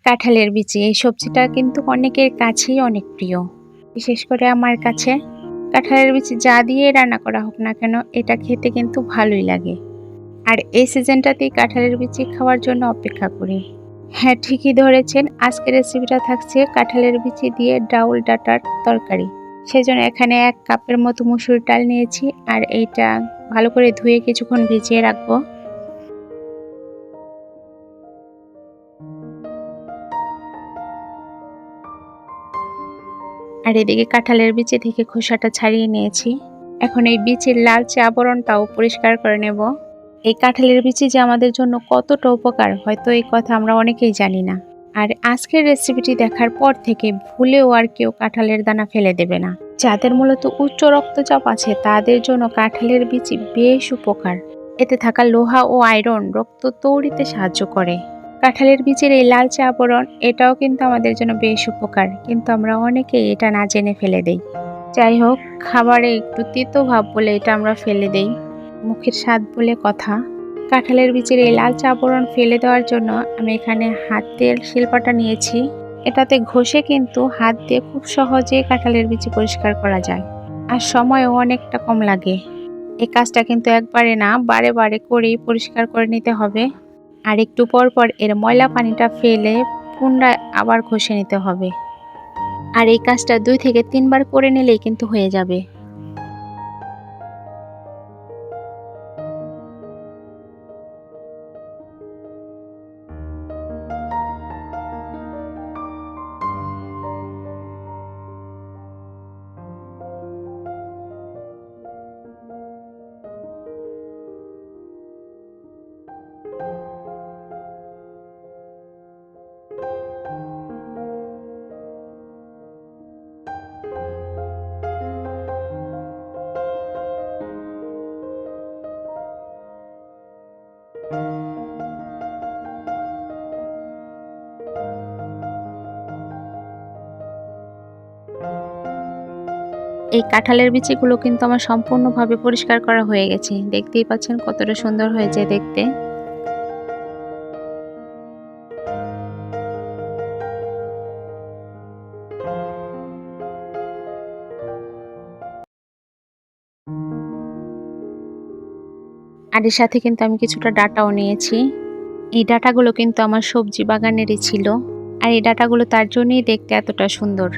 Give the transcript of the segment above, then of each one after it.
কাঁঠালের বিচি এই সবজিটা কিন্তু অনেকের কাছেই অনেক প্রিয়। বিশেষ করে আমার কাছে কাঁঠালের বিচি যা দিয়ে রান্না করা হোক না কেন এটা খেতে কিন্তু ভালোই লাগে। আর এই সিজনটাতেই কাঁঠালের বিচি খাওয়ার জন্য অপেক্ষা করি। হ্যাঁ, ঠিকই ধরেছেন। আজকের রেসিপিটা থাকছে কাঁঠালের বিচি দিয়ে ডাউল ডাঁটার তরকারি। সেজন্য এখানে 1 কাপের মতো মসুর ডাল নিয়েছি আর এইটা ভালো করে ধুয়ে কিছুক্ষণ ভিজিয়ে রাখবো। আর এদিকে কাঁঠালের বিচি থেকে খোসাটা ছাড়িয়ে নিয়েছি। এখন এই বিচির লালচে আবরণটাও পরিষ্কার করে নেব। এই কাঁঠালের বিচি যে আমাদের জন্য কতটা উপকার হয়তো এই কথা আমরা অনেকেই জানি না। আর আজকের রেসিপিটি দেখার পর থেকে ভুলেও আর কেউ কাঁঠালের দানা ফেলে দেবে না। যাদের মূলত উচ্চ রক্তচাপ আছে তাদের জন্য কাঁঠালের বিচি বেশ উপকার। এতে থাকা লোহা ও আয়রন রক্ত তৈরিতে সাহায্য করে। কাঁঠালের বীজের এই লালচে আবরণ এটাও কিন্তু আমাদের জন্য বেশ উপকার, কিন্তু আমরা অনেকেই এটা না জেনে ফেলে দেই। যাই হোক, খাবারে একটু তিতো ভাব বলে এটা আমরা ফেলে দেই। মুখের স্বাদ বলে কথা। কাঁঠালের বীজের এই লালচে আবরণ ফেলে দেওয়ার জন্য আমি এখানে হাতের শিলপাটা নিয়েছি। এটাতে ঘষে কিন্তু হাত দিয়ে খুব সহজে কাঁঠালের বীজ পরিষ্কার করা যায়, আর সময়ও অনেকটা কম লাগে। এই কাজটা কিন্তু একবারে না, বারে বারে করেই পরিষ্কার করে নিতে হবে। আর একটু পর পর এর ময়লা পানিটা ফেলে পুনরায় আবার ঘষে নিতে হবে। আর এই কাজটা 2 থেকে 3 বার করে নিলেই কিন্তু হয়ে যাবে। এই কাঁঠালের বিচিগুলো কিন্তু আমার সম্পূর্ণভাবে পরিষ্কার করা হয়ে গেছে। দেখতেই পাচ্ছেন কতটা সুন্দর হয়েছে দেখতে। আর এর সাথে কিন্তু আমি কিছুটা ডাঁটাও নিয়েছি। এই ডাঁটাগুলো কিন্তু আমার সবজি বাগানেরই ছিল, আর এই ডাঁটাগুলো তার জন্যই দেখতে এতটা সুন্দর।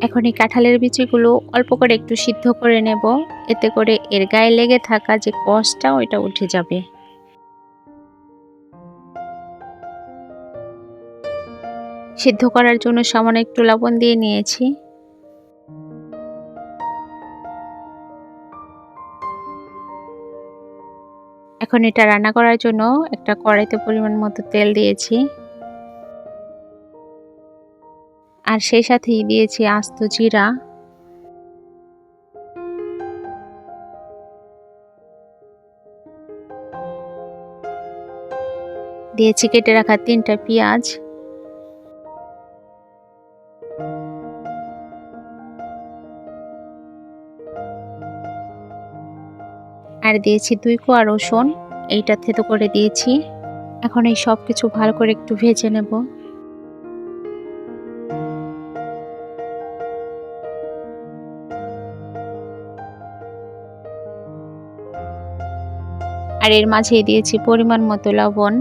এখন এই কাঁঠালের বিচিগুলো অল্প করে একটু সিদ্ধ করে নেব, এতে করে এর গায়ে লেগে থাকা যে কষটা ওইটা উঠে যাবে। সিদ্ধ করার জন্য সামান্য একটু লবণ দিয়ে নিয়েছি। এখন এটা রান্না করার জন্য একটা কড়াইতে পরিমাণ মতো তেল দিয়েছি, আর সেই সাথেই দিয়েছি আস্ত জিরা, দিয়েছি কেটে রাখা 3টা পেঁয়াজ, আর দিয়েছি 2 কোয়া রসুন, এইটা থেতো করে দিয়েছি। এখন এই সব কিছু ভালো করে একটু ভেজে নেব। আর এর মাঝেই দিয়েছি পরিমাণ মতো লবণ।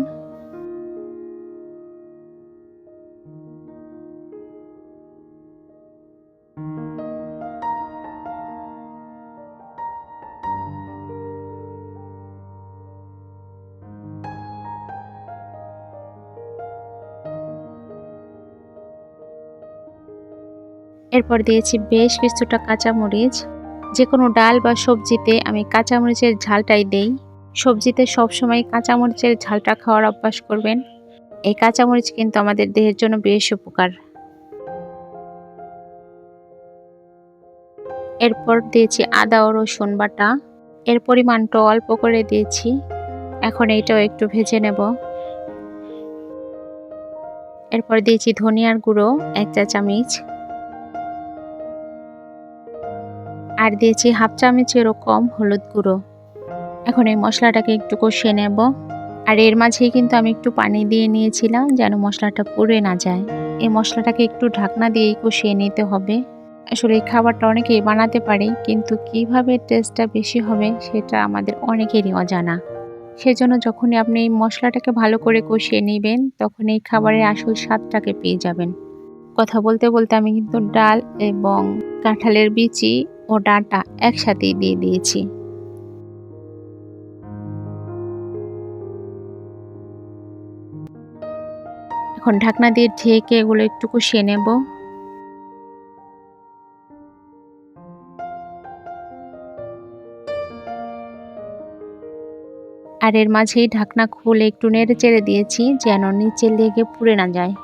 এরপর দিয়েছি বেশ কিছুটা কাঁচামরিচ। যে কোনো ডাল বা সবজিতে আমি কাঁচামরিচের ঝালটাই দেই। সবজিতে সবসময় কাঁচামরিচের ঝালটা খাওয়ার অভ্যাস করবেন। এই কাঁচামরিচ কিন্তু আমাদের দেহের জন্য বেশ উপকার। এরপর দিয়েছি আদা ও রসুন বাটা, এর পরিমাণটা অল্প করে দিয়েছি। এখন এইটাও একটু ভেজে নেব। এরপর দিয়েছি ধনিয়ার গুঁড়ো 1 চা চামচ, আর দিয়েছি 1/2 চামচেরও কম হলুদ গুঁড়ো। এখন এই মশলাটাকে একটু কষিয়ে নেব। আর এর মাঝেই কিন্তু আমি একটু পানি দিয়ে নিয়েছিলাম যেন মশলাটা পুড়ে না যায়। এই মশলাটাকে একটু ঢাকনা দিয়েই কষিয়ে নিতে হবে। আসলে এই খাবারটা অনেকেই বানাতে পারে, কিন্তু কিভাবে টেস্টটা বেশি হবে সেটা আমাদের অনেকেরই অজানা। সেজন্য যখনই আপনি এই মশলাটাকে ভালো করে কষিয়ে নেবেন, তখন এই খাবারের আসল স্বাদটাকে পেয়ে যাবেন। কথা বলতে বলতে আমি কিন্তু ডাল এবং কাঁঠালের বিচি ও ডাঁটা একসাথেই দিয়ে দিয়েছি। এখন ঢাকনা দিয়ে ঢেকে এগুলো একটু কষিয়ে নেব। আর এর মাঝেই ঢাকনা খুলে একটু নেড়ে চেড়ে দিয়েছি যেন নিচে লেগে পুড়ে না যায়।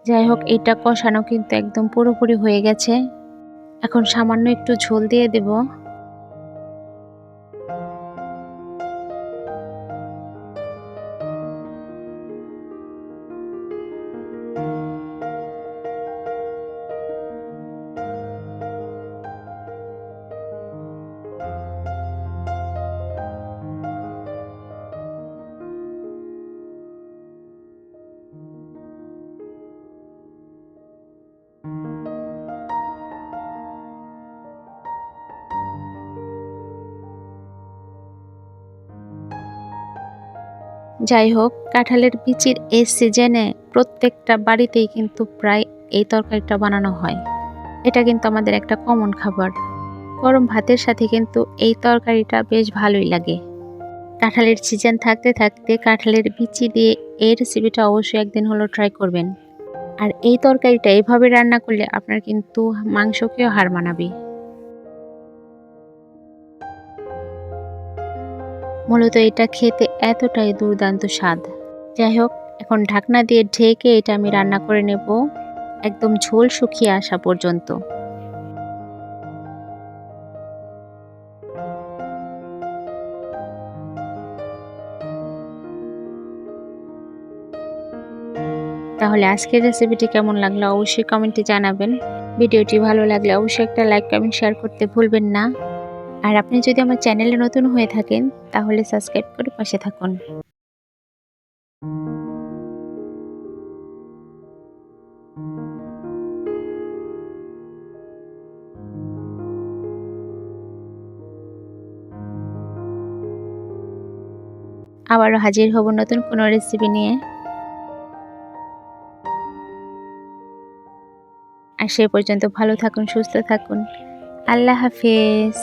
যাই হোক, এটা কষানো কিন্তু একদম পুরোপুরি হয়ে গেছে। এখন সামান্য একটু ঝোল দিয়ে দেব। যাই হোক, কাঁঠালের বিচির এই সিজনে প্রত্যেকটা বাড়িতেই কিন্তু প্রায় এই তরকারিটা বানানো হয়। এটা কিন্তু আমাদের একটা কমন খাবার। গরম ভাতের সাথে কিন্তু এই তরকারিটা বেশ ভালোই লাগে। কাঁঠালের সিজন থাকতে থাকতে কাঁঠালের বিচি দিয়ে এই রেসিপিটা অবশ্যই একদিন হলো ট্রাই করবেন। আর এই তরকারিটা এভাবে রান্না করলে আপনার কিন্তু মাংসকেও হার মানাবে। মূলত এটা খেতে এতটাই দুর্দান্ত স্বাদ। যাই হোক, এখন ঢাকনা দিয়ে ঢেকে এটা আমি রান্না করে নেব একদম ঝোল শুকিয়ে আসা পর্যন্ত। তাহলে আজকের রেসিপিটি কেমন লাগলো অবশ্যই কমেন্টে জানাবেন। ভিডিওটি ভালো লাগলে অবশ্যই একটা লাইক, কমেন্ট, শেয়ার করতে ভুলবেন না। আর আপনি যদি আমার চ্যানেলে নতুন হয়ে থাকেন তাহলে সাবস্ক্রাইব করে পাশে থাকুন। আবারও হাজির হব নতুন কোনো রেসিপি নিয়ে। আর সে পর্যন্ত ভালো থাকুন, সুস্থ থাকুন। আল্লাহ হাফেজ।